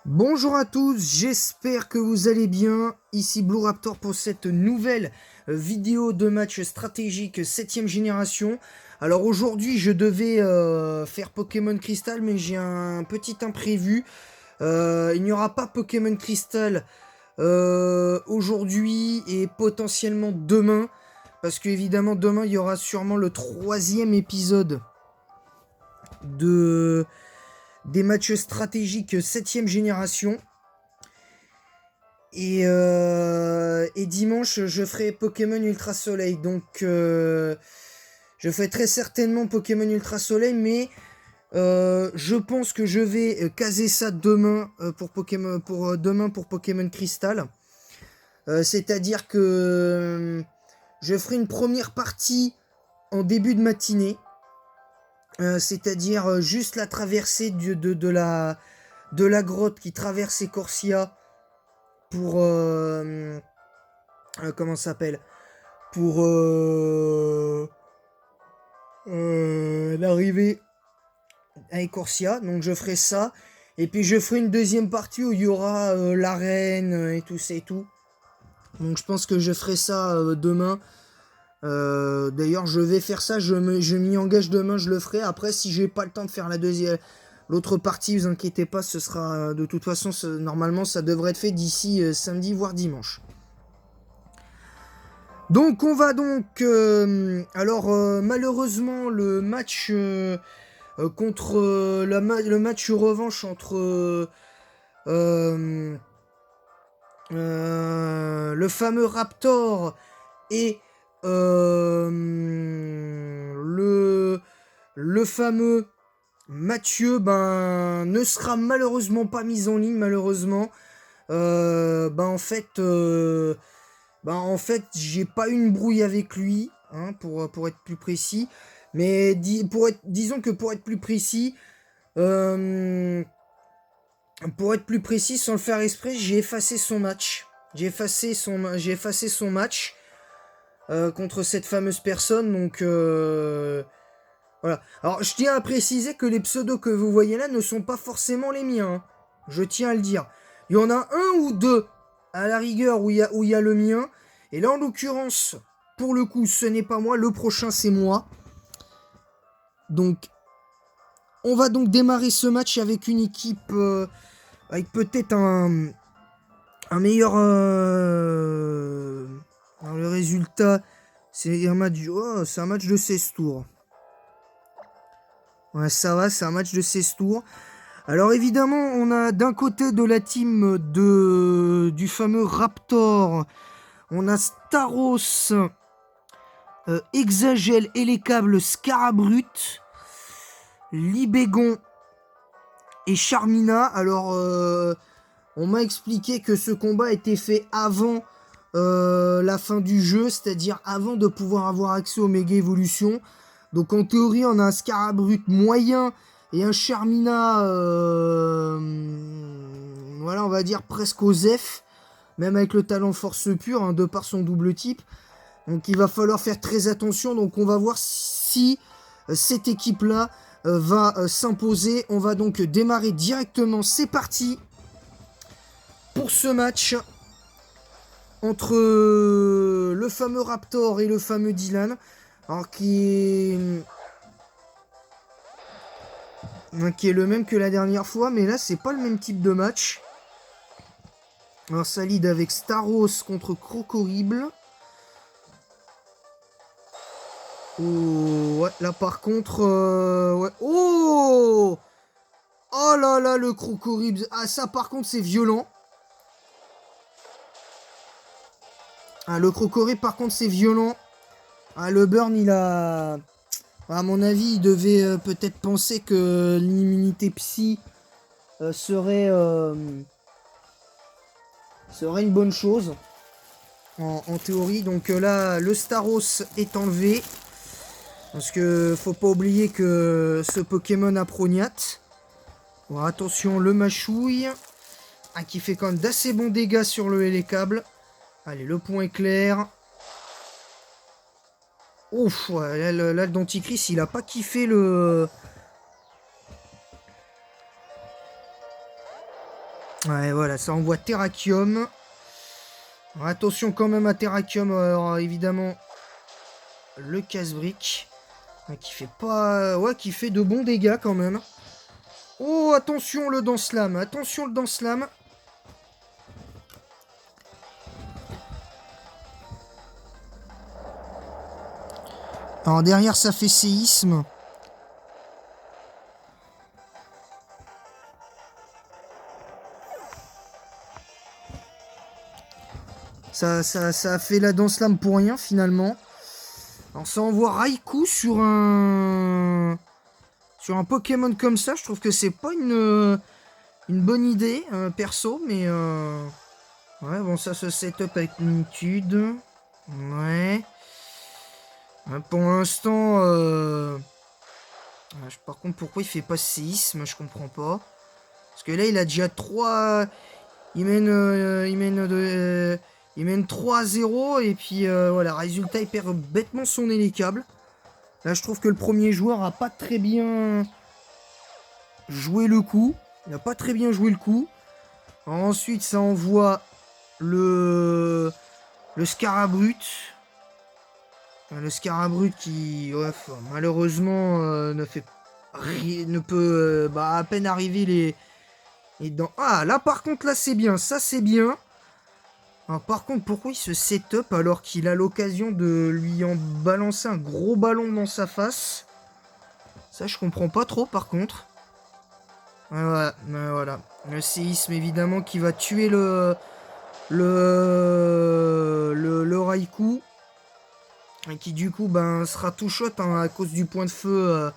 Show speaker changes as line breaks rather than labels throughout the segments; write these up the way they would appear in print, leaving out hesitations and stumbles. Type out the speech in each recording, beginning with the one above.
Bonjour à tous, j'espère que vous allez bien. Ici Blue Raptor pour cette nouvelle vidéo de match stratégique 7ème génération. Alors aujourd'hui je devais faire Pokémon Crystal, mais j'ai un petit imprévu. Il n'y aura pas Pokémon Crystal aujourd'hui et potentiellement demain. Parce que évidemment demain il y aura sûrement le 3ème épisode de des matchs stratégiques 7ème génération. Et dimanche, je ferai Pokémon Ultra Soleil. Donc, je ferai très certainement Pokémon Ultra Soleil, mais je pense que je vais caser ça demain demain pour Pokémon Crystal. C'est-à-dire que je ferai une première partie en début de matinée. C'est-à-dire juste la traversée de la grotte qui traverse Ecorcia pour comment ça s'appelle, pour l'arrivée à Ecorcia. Donc je ferai ça et puis je ferai une deuxième partie où il y aura l'arène et tout ça et tout. Donc je pense que je ferai ça demain. D'ailleurs je vais faire ça, je m'y engage demain, je le ferai. Après si j'ai pas le temps de faire l'autre partie, vous inquiétez pas, ce sera de toute façon normalement ça devrait être fait d'ici samedi voire dimanche. Donc on va donc malheureusement le match contre le match revanche entre le fameux Raptor et le fameux Mathieu ne sera malheureusement pas mis en ligne malheureusement. En fait, j'ai pas eu une brouille avec lui, hein, pour être plus précis. Mais disons que pour être plus précis, sans le faire exprès, j'ai effacé son match. J'ai effacé son match contre cette fameuse personne. Donc voilà. Alors, je tiens à préciser que les pseudos que vous voyez là ne sont pas forcément les miens, hein. Je tiens à le dire. Il y en a un ou deux, à la rigueur, où il y a le mien. Et là, en l'occurrence, pour le coup, ce n'est pas moi. Le prochain, c'est moi. Donc, on va donc démarrer ce match avec une équipe avec peut-être un meilleur... Alors, le résultat, c'est un match de 16 tours. Ouais, ça va, c'est un match de 16 tours. Alors évidemment, on a d'un côté de la team du fameux Raptor, on a Staros, Exagel, Elécable, Scarabrut, Libégon et Charmina. Alors, on m'a expliqué que ce combat était fait avant la fin du jeu, c'est-à-dire avant de pouvoir avoir accès aux méga évolutions. Donc en théorie, on a un Scarabrut moyen et un Charmina, voilà, on va dire presque aux F, même avec le talent force pure, hein, de par son double type. Donc il va falloir faire très attention. Donc on va voir si cette équipe-là va s'imposer. On va donc démarrer directement. C'est parti pour ce match entre le fameux Raptor et le fameux Dylan. Alors qui est le même que la dernière fois, mais là c'est pas le même type de match. Alors ça lead avec Staros contre Crocorible. Oh, ouais, là par contre, ouais. Oh, oh là là, le Crocorible. Ah, ça par contre, c'est violent. Ah, le Crocorible, par contre, c'est violent. Ah, le Burn, il a... À mon avis, il devait peut-être penser que l'immunité psy serait une bonne chose. En théorie. Donc là, le Staros est enlevé. Parce que faut pas oublier que ce Pokémon a Prognat. Bon, attention, le Machouille. Ah, qui fait quand même d'assez bons dégâts sur le Hélécable. Allez, le point éclair. Ouf, ouais, là, le Denticris, il a pas kiffé le... Ouais, voilà, ça envoie Terrakium. Alors, attention quand même à Terrakium, alors, évidemment, le casse-brique. Qui fait pas... Ouais, qui fait de bons dégâts quand même. Oh, attention le dance-lame, attention le dance-lame. Alors derrière ça fait séisme. Ça a fait la danse-lame pour rien finalement. Alors ça envoie Raikou sur un Pokémon comme ça. Je trouve que c'est pas une bonne idée, perso, mais ouais, bon, ça se setup avec Minitude. Ouais. Pour l'instant, par contre, pourquoi il fait pas séisme, je comprends pas. Parce que là, il a déjà 3... Il mène 3-0 et puis voilà, résultat, il perd bêtement son hélicable. Là, je trouve que le premier joueur a pas très bien joué le coup. Il a pas très bien joué le coup. Ensuite, ça envoie le Scarabrut. Le Scarabrut qui, ouais, malheureusement, ne peut à peine arriver les dents. Ah, là, par contre, là, c'est bien. Ça, c'est bien. Alors, par contre, pourquoi il se set-up alors qu'il a l'occasion de lui en balancer un gros ballon dans sa face? Ça, je comprends pas trop, par contre. Voilà, voilà. Le séisme, évidemment, qui va tuer le Raikou. Et qui, du coup, sera tout shot hein, à cause du point de feu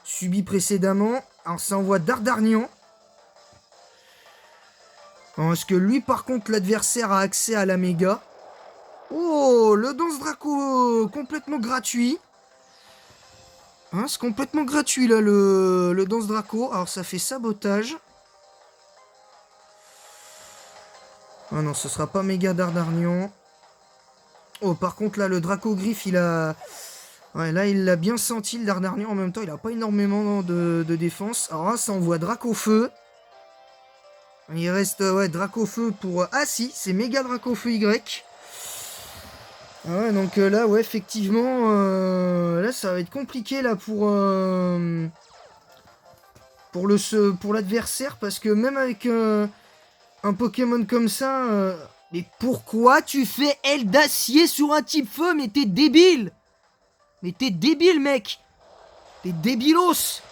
subi précédemment. Alors, ça envoie Dardarnian. Parce que lui, par contre, l'adversaire a accès à la méga. Oh, le Danse Draco complètement gratuit. Hein, c'est complètement gratuit, là, le Danse Draco. Alors, ça fait sabotage. Ah non, ce sera pas méga Dardarnian. Oh, par contre, là, le Draco Griffe, il a... Ouais, là, il l'a bien senti, le Dardarnian. En même temps, il a pas énormément de défense. Alors là, ça envoie Draco Feu. Il reste, ouais, Dracofeu pour... Ah si, c'est méga Dracofeu Y. Ah ouais, donc là, ouais, effectivement, là, ça va être compliqué, là, pour l'adversaire, parce que même avec un Pokémon comme ça... Mais pourquoi tu fais aile d'acier sur un type feu? Mais t'es débile! Mais t'es débile, mec! T'es débilos!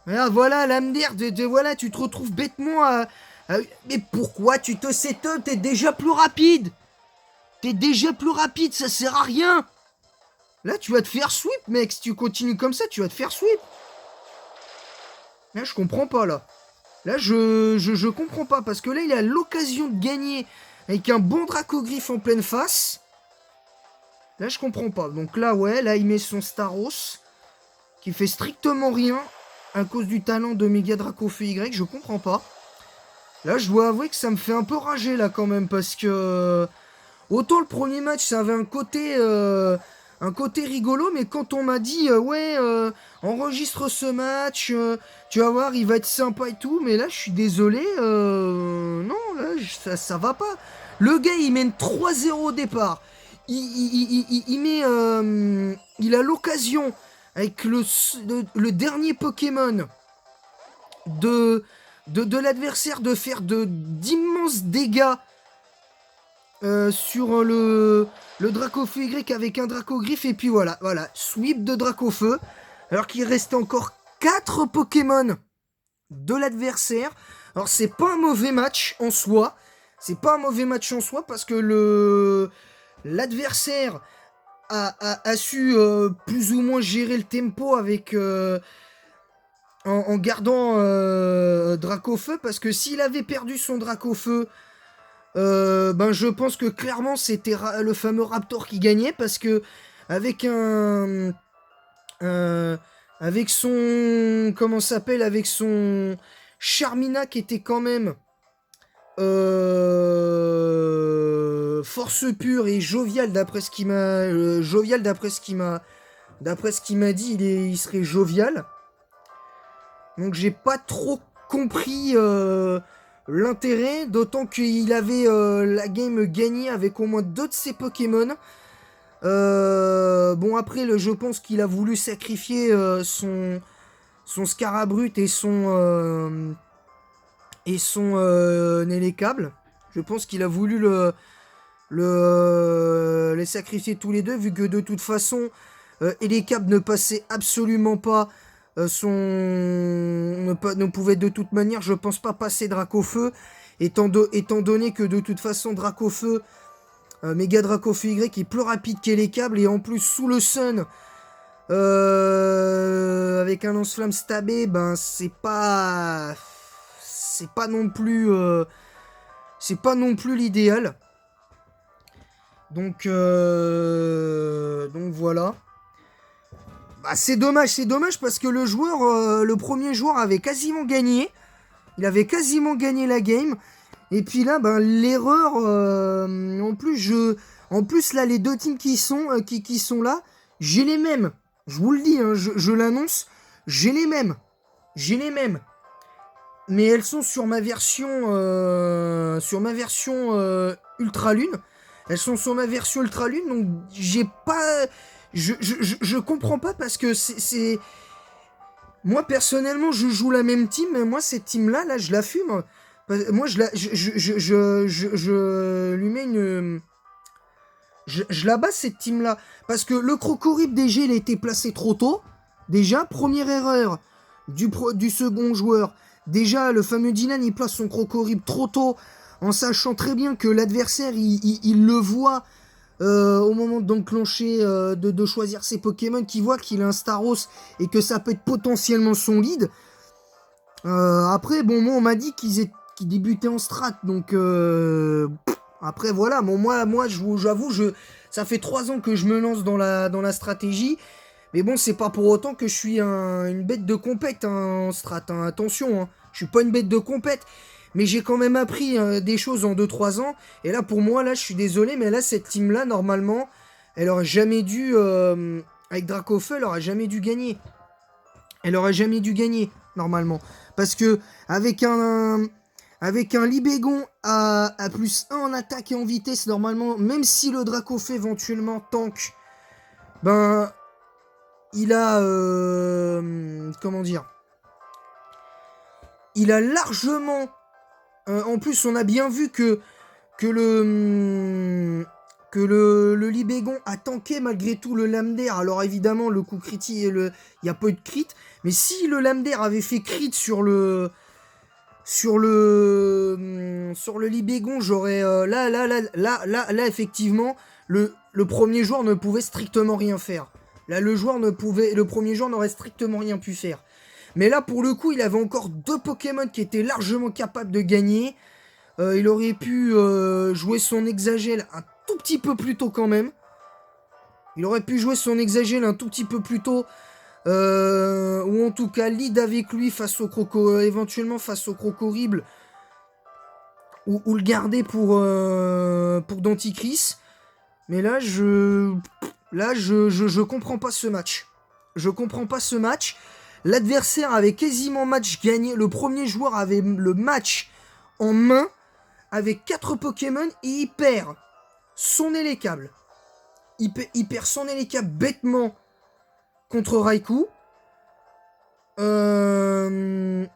Voilà, l'âme d'air, voilà, tu te retrouves bêtement Mais pourquoi tu te setup? T'es déjà plus rapide! T'es déjà plus rapide, ça sert à rien! Là, tu vas te faire sweep, mec. Si tu continues comme ça, tu vas te faire sweep. Là, je comprends pas, là. Là, je comprends pas. Parce que là, il a l'occasion de gagner avec un bon Dracogriffe en pleine face. Là, je comprends pas. Donc là, ouais, là, il met son Staros. Qui fait strictement rien. À cause du talent de Mega Dracofeu Y. Je comprends pas. Là, je dois avouer que ça me fait un peu rager, là, quand même. Parce que... Autant le premier match, ça avait un côté rigolo, mais quand on m'a dit ouais, enregistre ce match, tu vas voir, il va être sympa et tout, mais là je suis désolé, non, là ça va pas. Le gars il mène 3-0 au départ, il met, il a l'occasion avec le dernier Pokémon de l'adversaire de faire d'immenses dégâts. Sur le Dracofeu Y avec un Dracogriffe et puis voilà, sweep de Dracofeu alors qu'il reste encore 4 Pokémon de l'adversaire. Alors c'est pas un mauvais match en soi, parce que l'adversaire a su plus ou moins gérer le tempo avec en gardant Dracofeu, parce que s'il avait perdu son Dracofeu, je pense que clairement c'était le fameux Raptor qui gagnait, parce que avec avec son avec son Charmina qui était quand même force pure et jovial d'après ce qu'il m'a dit, il serait jovial. Donc j'ai pas trop compris l'intérêt, d'autant qu'il avait la game gagnée avec au moins 2 de ses Pokémon. Bon après, je pense qu'il a voulu sacrifier son Scarabrut et son Nélécable. Je pense qu'il a voulu les sacrifier tous les deux, vu que de toute façon, Hélicable ne passait absolument pas ne pouvait de toute manière, je pense pas passer Dracofeu, étant donné que de toute façon Dracofeu, Méga Dracofeu Y est plus rapide qu'Hélicable, et en plus sous le Sun, avec un lance-flamme stabé, ben c'est pas non plus l'idéal. Donc voilà. Bah, c'est dommage parce que le premier joueur avait quasiment gagné. Il avait quasiment gagné la game. Et puis là, ben, l'erreur, en plus là, les deux teams qui sont là, j'ai les mêmes. Je vous le dis, hein, je l'annonce, j'ai les mêmes. Mais elles sont sur ma version, Ultra Lune. Elles sont sur ma version Ultra Lune, donc j'ai pas... Je comprends pas parce que c'est... Moi, personnellement, je joue la même team, mais moi, cette team-là, là, je la fume. Moi, je lui mets une... Je la bats, cette team-là. Parce que le Crocorib, déjà, il a été placé trop tôt. Déjà, première erreur du second joueur. Déjà, le fameux Dylan, il place son Crocorib trop tôt, en sachant très bien que l'adversaire, il le voit au moment d'enclencher, de choisir ses Pokémon, qui voit qu'il a un Staros et que ça peut être potentiellement son lead. Après, bon, moi, on m'a dit qu'ils débutaient en strat, donc après, voilà. Bon, moi j'avoue, ça fait 3 ans que je me lance dans la stratégie. Mais bon, c'est pas pour autant que je suis une bête de compète, hein, en strat, hein, attention, hein. Je suis pas une bête de compète, mais j'ai quand même appris des choses en 2-3 ans. Et là, pour moi, là, je suis désolé, mais là, cette team-là, normalement, elle aurait jamais dû, avec Dracofeu, elle aurait jamais dû gagner. Elle aurait jamais dû gagner, normalement. Parce que, avec un Libégon à +1 en attaque et en vitesse, normalement, même si le Dracofeu éventuellement tank, ben... il a... comment dire, il a largement... en plus, on a bien vu que le Libégon a tanké malgré tout le Lamdair. Alors évidemment, le coup critique, il n'y a pas eu de crit. Mais si le Lamdair avait fait crit sur le Libégon, j'aurais... là, effectivement, le premier joueur ne pouvait strictement rien faire. Là, le premier joueur n'aurait strictement rien pu faire. Mais là, pour le coup, il avait encore 2 Pokémon qui étaient largement capables de gagner. Il aurait pu jouer son Exagel un tout petit peu plus tôt quand même. Ou en tout cas, lead avec lui face au éventuellement face au Crocorible. Ou le garder pour Denticris. Mais là, je comprends pas ce match. L'adversaire avait quasiment match gagné. Le premier joueur avait le match en main avec 4 Pokémon et il perd son Hélicable. Il perd son Hélicable bêtement contre Raikou. Le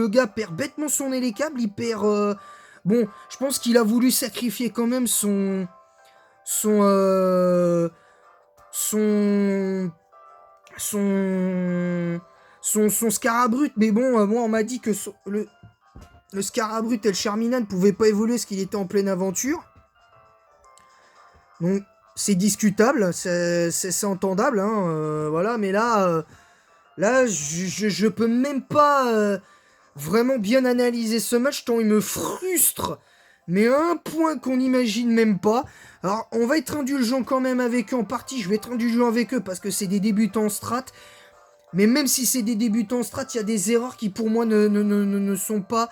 gars perd bêtement son Hélicable. Il perd... bon, je pense qu'il a voulu sacrifier quand même son Scarabrut, mais bon, moi on m'a dit que le Scarabrut et le Charminan ne pouvaient pas évoluer parce qu'il était en pleine aventure. Donc c'est discutable, c'est entendable, hein, voilà, mais là, je peux même pas vraiment bien analyser ce match tant il me frustre, mais à un point qu'on n'imagine même pas. Alors, on va être indulgent quand même avec eux en partie, je vais être indulgent avec eux parce que c'est des débutants en strat, mais même si c'est des débutants en strat, il y a des erreurs qui pour moi ne sont pas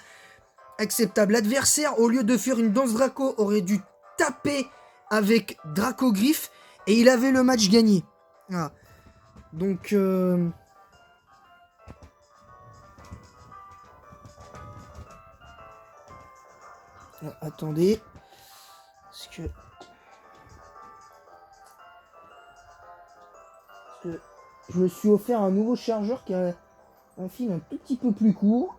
acceptables. L'adversaire, au lieu de faire une danse Draco, aurait dû taper avec Dracogriffe et il avait le match gagné. Voilà. Donc... Attendez. Parce que je me suis offert un nouveau chargeur qui a un fil un tout petit peu plus court.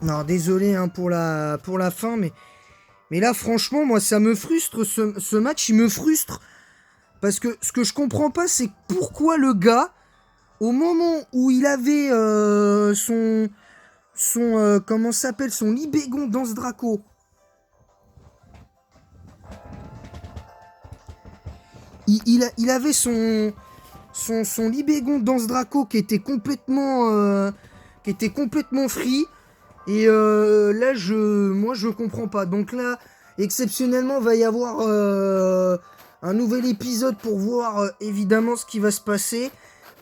Non, désolé hein, pour la fin, mais là, franchement, moi, ça me frustre. Ce match, il me frustre. Parce que ce que je comprends pas, c'est pourquoi le gars, au moment où il avait comment s'appelle, son Libégon dans ce Draco, il avait son Libégon dans ce Draco qui était complètement free. Et là, moi, je comprends pas. Donc là, exceptionnellement, va y avoir un nouvel épisode pour voir évidemment ce qui va se passer.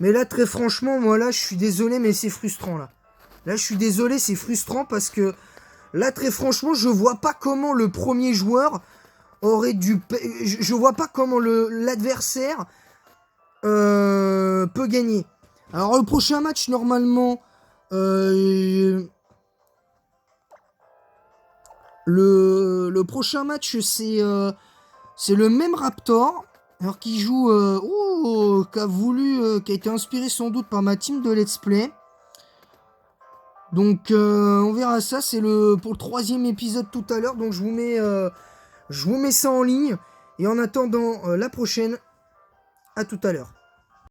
Mais là, très franchement, moi là, je suis désolé, mais c'est frustrant là. Là, je suis désolé, c'est frustrant parce que là, très franchement, je vois pas comment le premier joueur aurait dû. Je vois pas comment l'adversaire peut gagner. Alors, le prochain match, normalement. Le prochain match, c'est le même Raptor. Alors qui joue. Qui a été inspiré sans doute par ma team de Let's Play. Donc on verra ça. C'est pour le 3e épisode tout à l'heure. Donc je vous mets ça en ligne. Et en attendant la prochaine, à tout à l'heure.